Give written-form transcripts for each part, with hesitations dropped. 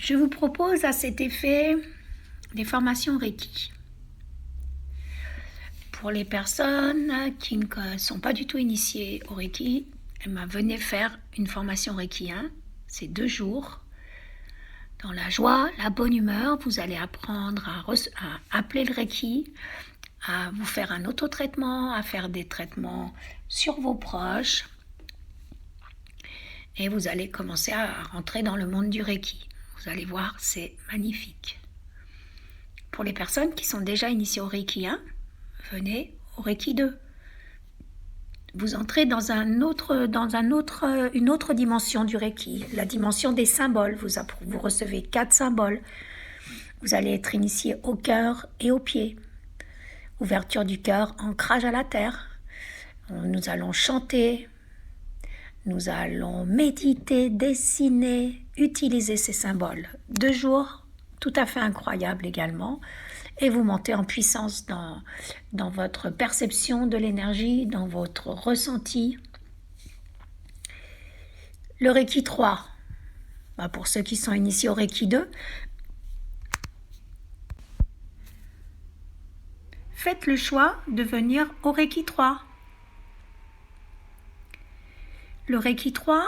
Je vous propose à cet effet des formations Reiki. Pour les personnes qui ne sont pas du tout initiées au Reiki, venez faire une formation Reiki 1. C'est 2 jours. Dans la joie, la bonne humeur, vous allez apprendre à appeler le Reiki, à vous faire un autotraitement, à faire des traitements sur vos proches. Et vous allez commencer à rentrer dans le monde du Reiki. Vous allez voir, c'est magnifique. Pour les personnes qui sont déjà initiées au Reiki 1, venez au Reiki 2. Vous entrez dans une autre dimension du Reiki, la dimension des symboles. Vous recevez 4 symboles. Vous allez être initié au cœur et aux pieds. Ouverture du cœur, ancrage à la terre. Nous allons chanter, nous allons méditer, dessiner, utiliser ces symboles. 2 jours tout à fait incroyables également. Et vous montez en puissance dans votre perception de l'énergie, dans votre ressenti. Le Reiki 3, pour ceux qui sont initiés au Reiki 2, faites le choix de venir au Reiki 3. Le Reiki 3,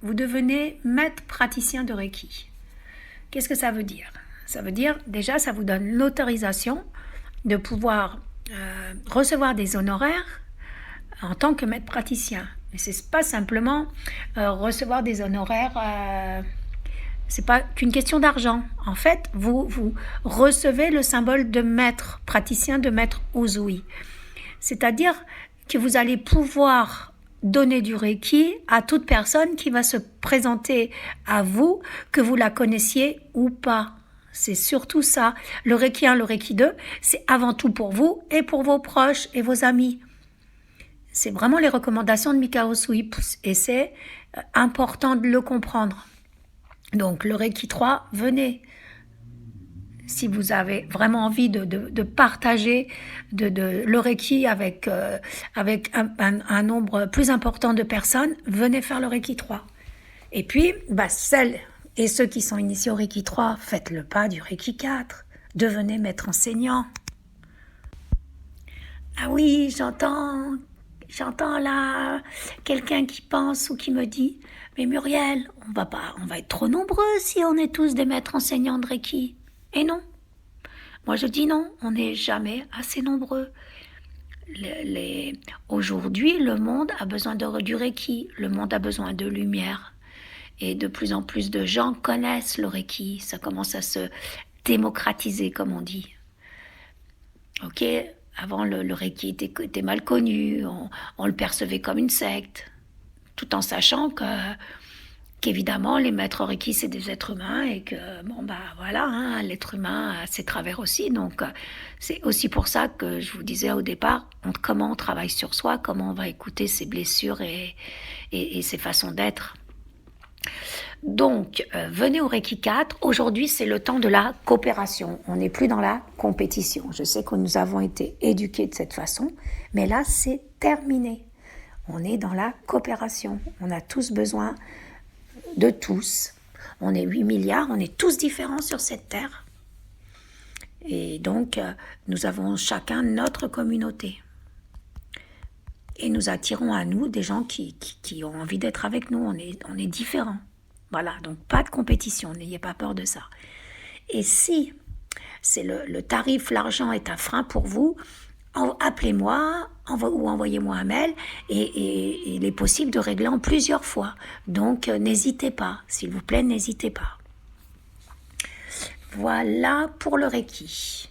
vous devenez maître praticien de Reiki. Qu'est-ce que ça veut dire ? Ça veut dire, déjà, ça vous donne l'autorisation de pouvoir recevoir des honoraires en tant que maître praticien. Mais ce n'est pas simplement recevoir des honoraires, ce n'est pas qu'une question d'argent. En fait, vous recevez le symbole de maître praticien, de maître Usui. C'est-à-dire que vous allez pouvoir donner du Reiki à toute personne qui va se présenter à vous, que vous la connaissiez ou pas. C'est surtout ça. Le Reiki 1, le Reiki 2, c'est avant tout pour vous et pour vos proches et vos amis. C'est vraiment les recommandations de Mikao Usui et c'est important de le comprendre. Donc le Reiki 3, venez. Si vous avez vraiment envie de partager le Reiki avec un nombre plus important de personnes, venez faire le Reiki 3. Et puis, celles et ceux qui sont initiés au Reiki 3, faites le pas du Reiki 4. Devenez maître enseignant. Ah oui, j'entends là quelqu'un qui pense ou qui me dit « Mais Muriel, on va être trop nombreux si on est tous des maîtres enseignants de Reiki. » Et non. Moi je dis non, on n'est jamais assez nombreux. Aujourd'hui, le monde a besoin du Reiki. Le monde a besoin de lumière. Et de plus en plus de gens connaissent le Reiki. Ça commence à se démocratiser, comme on dit. Ok, avant le Reiki était mal connu, on le percevait comme une secte, tout en sachant qu'évidemment les maîtres Reiki c'est des êtres humains et que l'être humain a ses travers aussi. Donc c'est aussi pour ça que je vous disais au départ, comment on travaille sur soi, comment on va écouter ses blessures et ses façons d'être. Donc, venez au Reiki 4. Aujourd'hui, c'est le temps de la coopération. On n'est plus dans la compétition. Je sais que nous avons été éduqués de cette façon, mais là, c'est terminé. On est dans la coopération. On a tous besoin de tous. On est 8 milliards, on est tous différents sur cette terre. Et donc, nous avons chacun notre communauté. Et nous attirons à nous des gens qui ont envie d'être avec nous. On est différents. Voilà, donc pas de compétition, n'ayez pas peur de ça. Et si c'est le tarif, l'argent est un frein pour vous, appelez-moi ou envoyez-moi un mail et il est possible de régler en plusieurs fois. Donc n'hésitez pas, s'il vous plaît, n'hésitez pas. Voilà pour le Reiki.